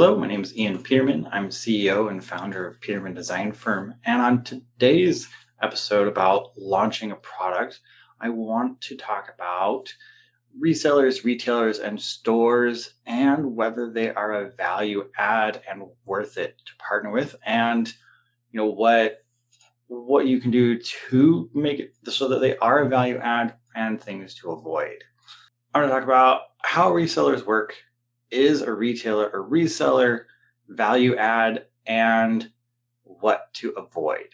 Hello, my name is Ian Peterman. I'm CEO and founder of Peterman Design Firm. And on today's episode about launching a product, I want to talk about resellers, retailers, and stores and whether they are a value add and worth it to partner with, and what you can do to make it so that they are a value add and things to avoid. I'm going to talk about how resellers work. Is a retailer a reseller, value add, and what to avoid?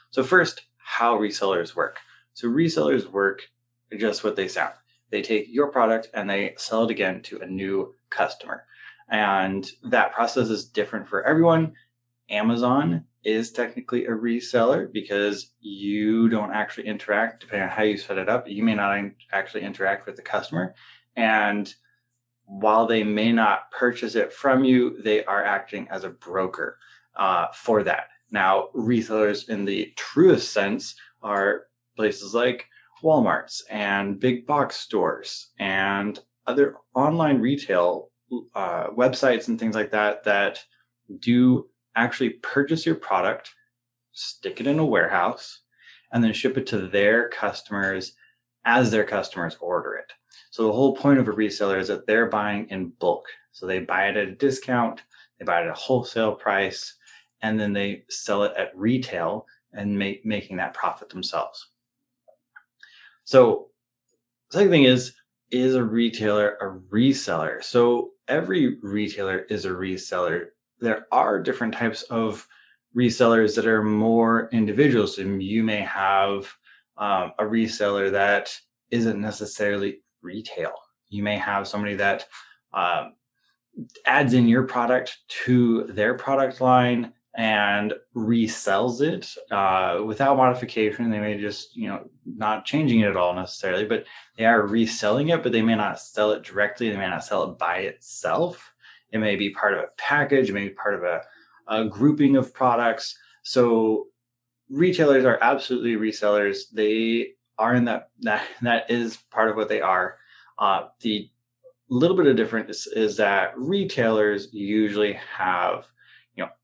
So first, how resellers work. So resellers work just what they sound. They take your product and they sell it again to a new customer. And that process is different for everyone. Amazon is technically a reseller because you don't actually interact, depending on how you set it up. You may not actually interact with the customer. And while they may not purchase it from you, they are acting as a broker for that. Now, resellers in the truest sense are places like Walmart's and big box stores and other online retail websites and things like that that do actually purchase your product, stick it in a warehouse, and then ship it to their customers as their customers order it. So the whole point of a reseller is that they're buying in bulk. So they buy it at a discount, they buy it at a wholesale price, and then they sell it at retail and making that profit themselves. So the second thing is a retailer a reseller? So every retailer is a reseller. There are different types of resellers that are more individual. So you may have a reseller that isn't necessarily retail. You may have somebody that adds in your product to their product line and resells it without modification. They may just, not changing it at all necessarily, but they are reselling it, but they may not sell it directly. They may not sell it by itself. It may be part of a package. It may be part of a grouping of products. So retailers are absolutely resellers. They are in that is part of what they are. The little bit of difference is that retailers usually have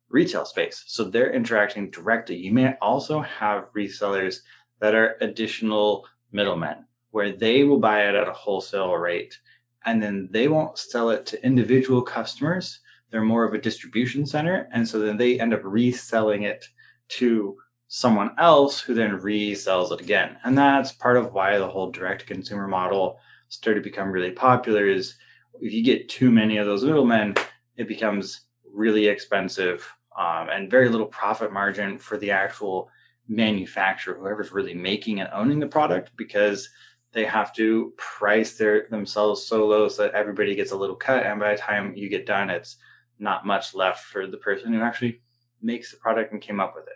retail space, so they're interacting directly. You may also have resellers that are additional middlemen where they will buy it at a wholesale rate and then they won't sell it to individual customers. They're more of a distribution center, and so then they end up reselling it to someone else who then resells it again. And that's part of why the whole direct consumer model started to become really popular. Is if you get too many of those middlemen, it becomes really expensive and very little profit margin for the actual manufacturer, whoever's really making and owning the product, because they have to price themselves so low so that everybody gets a little cut. And by the time you get done, it's not much left for the person who actually makes the product and came up with it.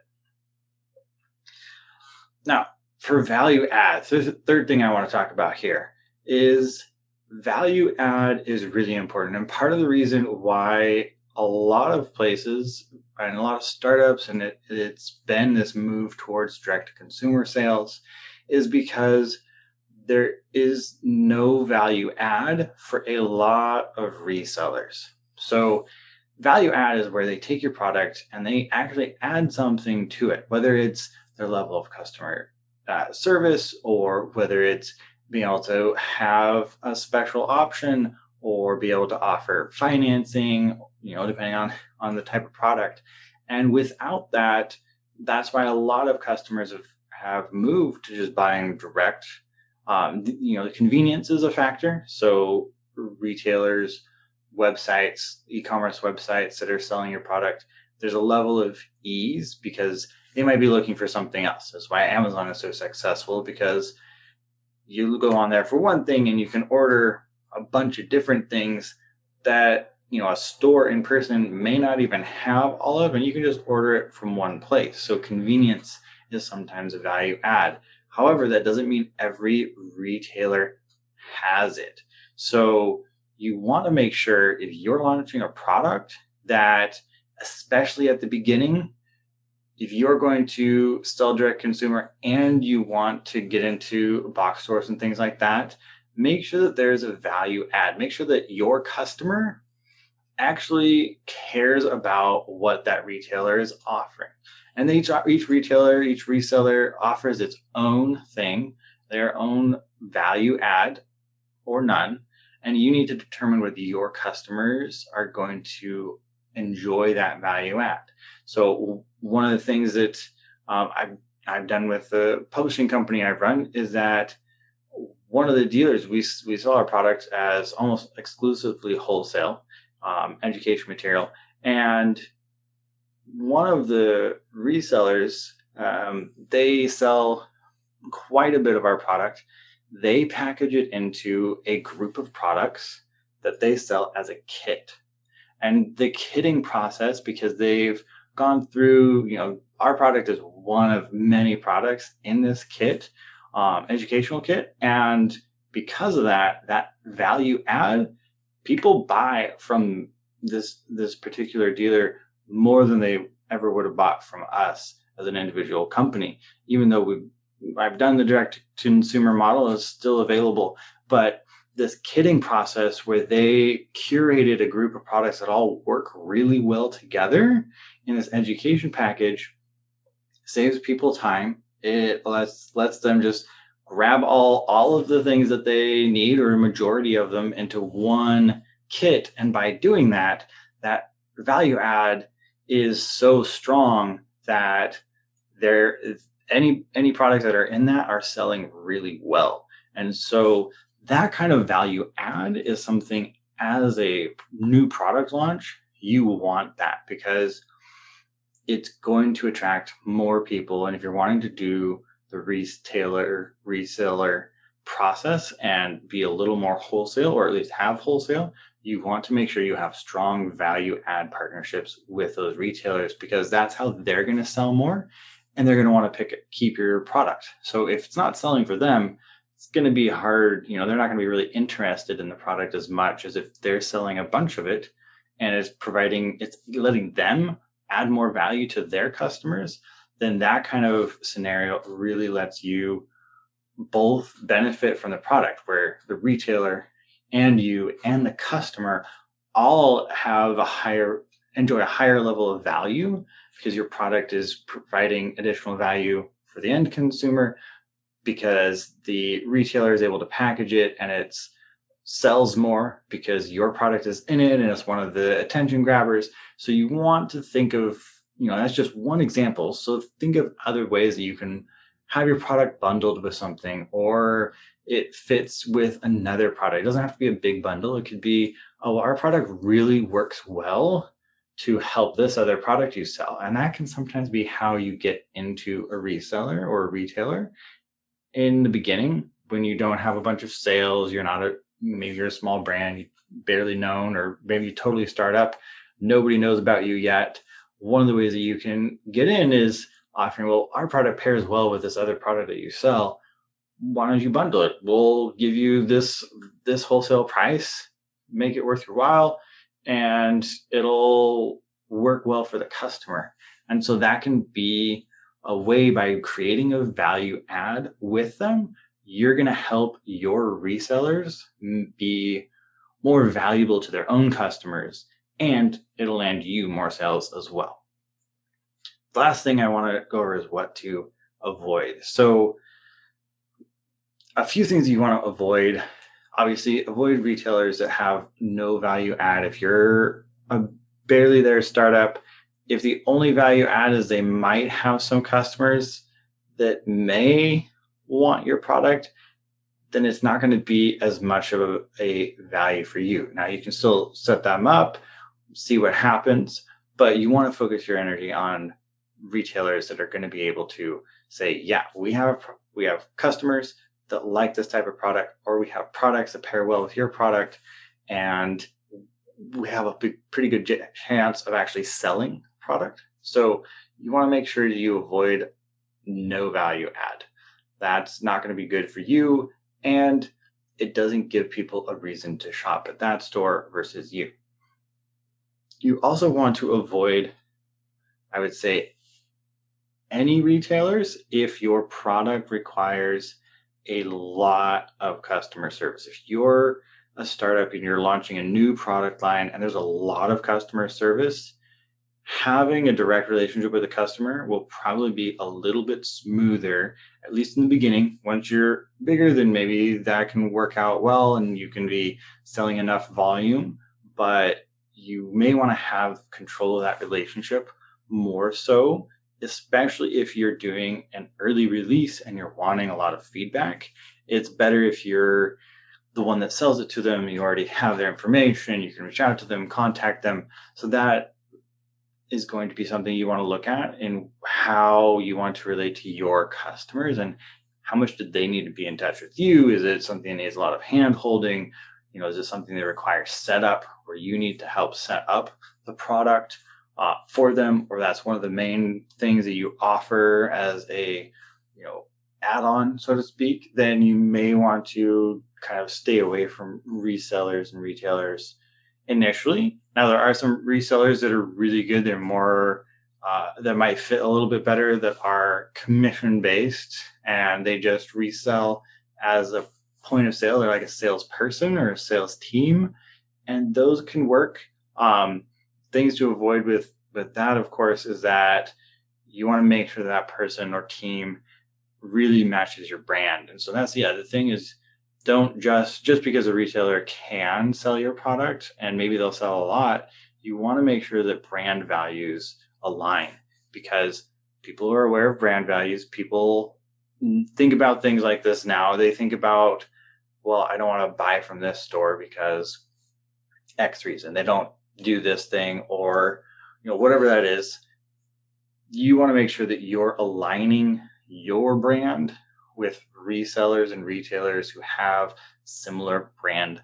Now, for value adds, there's a third thing I want to talk about here is value add is really important. And part of the reason why a lot of places and a lot of startups, and it's been this move towards direct-to-consumer sales, is because there is no value add for a lot of resellers. So value add is where they take your product and they actually add something to it, whether it's their level of customer service, or whether it's being able to have a special option or be able to offer financing, depending on the type of product. And without that, that's why a lot of customers have moved to just buying direct. The convenience is a factor. So retailers, websites, e-commerce websites that are selling your product, there's a level of ease because they might be looking for something else. That's why Amazon is so successful, because you go on there for one thing and you can order a bunch of different things that a store in person may not even have all of, and you can just order it from one place. So convenience is sometimes a value add. However, that doesn't mean every retailer has it. So you want to make sure if you're launching a product that, especially at the beginning, if you're going to sell direct consumer and you want to get into box stores and things like that, make sure that there's a value add. Make sure that your customer actually cares about what that retailer is offering. And each retailer, each reseller offers its own thing, their own value add or none. And you need to determine whether your customers are going to enjoy that value add. So one of the things that I've done with the publishing company I've run is that one of the dealers, we sell our product as almost exclusively wholesale education material. And one of the resellers, they sell quite a bit of our product. They package it into a group of products that they sell as a kit. And the kitting process, because they've gone through, our product is one of many products in this kit, educational kit. And because of that value add, people buy from this particular dealer more than they ever would have bought from us as an individual company. Even though I've done the direct to consumer model, is still available, but this kitting process where they curated a group of products that all work really well together in this education package saves people time. It lets them just grab all of the things that they need, or a majority of them, into one kit. And by doing that value add is so strong that any products that are in that are selling really well. And so that kind of value add is something, as a new product launch, you want that, because it's going to attract more people. And if you're wanting to do the retailer reseller process and be a little more wholesale, or at least have wholesale, you want to make sure you have strong value add partnerships with those retailers, because that's how they're going to sell more, and they're going to want to keep your product. So if it's not selling for them, it's going to be hard. They're not going to be really interested in the product as much as if they're selling a bunch of it and it's letting them add more value to their customers. Then that kind of scenario really lets you both benefit from the product, where the retailer and you and the customer all have enjoy a higher level of value, because your product is providing additional value for the end consumer, because the retailer is able to package it and it sells more because your product is in it and it's one of the attention grabbers. So you want to think of, that's just one example. So think of other ways that you can have your product bundled with something, or it fits with another product. It doesn't have to be a big bundle. It could be, our product really works well to help this other product you sell. And that can sometimes be how you get into a reseller or a retailer. In the beginning, when you don't have a bunch of sales, maybe you're a small brand, you barely known, or maybe you totally start up, nobody knows about you yet. One of the ways that you can get in is offering, well, our product pairs well with this other product that you sell. Why don't you bundle it? We'll give you this wholesale price, make it worth your while, and it'll work well for the customer. And so that can be a way, by creating a value add with them, you're going to help your resellers be more valuable to their own customers, and it'll land you more sales as well. The last thing I want to go over is what to avoid. So a few things you want to avoid. Obviously, avoid retailers that have no value add. If you're a barely there startup, if the only value add is they might have some customers that may want your product, then it's not going to be as much of a value for you. Now, you can still set them up, see what happens, but you want to focus your energy on retailers that are going to be able to say, yeah, we have customers that like this type of product, or we have products that pair well with your product, and we have a pretty good chance of actually selling product. So you want to make sure that you avoid no value add. That's not going to be good for you, and it doesn't give people a reason to shop at that store versus you. You also want to avoid, I would say, any retailers if your product requires a lot of customer service. If you're a startup and you're launching a new product line and there's a lot of customer service, having a direct relationship with the customer will probably be a little bit smoother, at least in the beginning. Once you're bigger, then maybe that can work out well and you can be selling enough volume, but you may want to have control of that relationship more so, especially if you're doing an early release and you're wanting a lot of feedback. It's better if you're the one that sells it to them, you already have their information, you can reach out to them, contact them. So that is going to be something you want to look at in how you want to relate to your customers and how much do they need to be in touch with you? Is it something that needs a lot of hand holding? Is it something that requires setup where you need to help set up the product for them? Or that's one of the main things that you offer as a, add-on, so to speak, then you may want to kind of stay away from resellers and retailers initially. Now, there are some resellers that are really good. They're more, that might fit a little bit better, that are commission-based, and they just resell as a point of sale. They're like a salesperson or a sales team, and those can work. Things to avoid with that, of course, is that you want to make sure that person or team really matches your brand. And so that's the other thing is don't just because a retailer can sell your product and maybe they'll sell a lot, you want to make sure that brand values align, because people are aware of brand values. People think about things like this now. They think about, well, I don't want to buy from this store because X reason. They don't do this thing or, whatever that is. You want to make sure that you're aligning your brand with resellers and retailers who have similar brand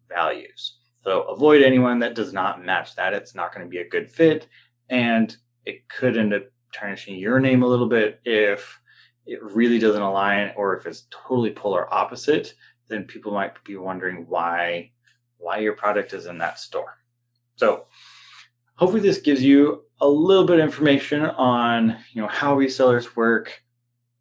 values. So avoid anyone that does not match that. It's not going to be a good fit, and it could end up tarnishing your name a little bit if it really doesn't align, or if it's totally polar opposite. Then people might be wondering why your product is in that store. So hopefully this gives you a little bit of information on how resellers work,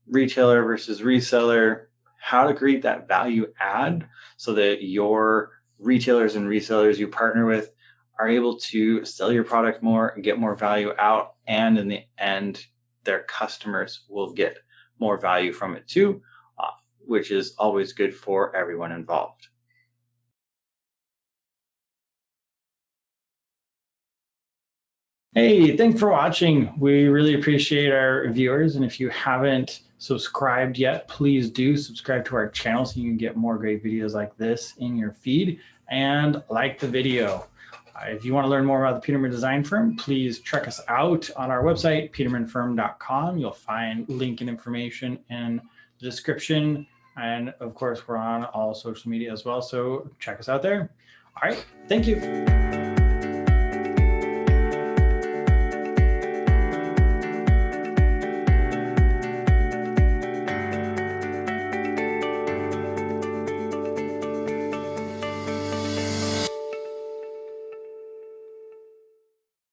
retailer versus reseller, how to create that value add so that your retailers and resellers you partner with are able to sell your product more and get more value out. And in the end, their customers will get more value from it too, which is always good for everyone involved. Hey, thanks for watching. We really appreciate our viewers. And if you haven't subscribed yet, please do subscribe to our channel so you can get more great videos like this in your feed, and like the video. If you want to learn more about the Peterman Design Firm, please check us out on our website, petermanfirm.com. You'll find link and information in the description. And of course, we're on all social media as well. So check us out there. All right. Thank you.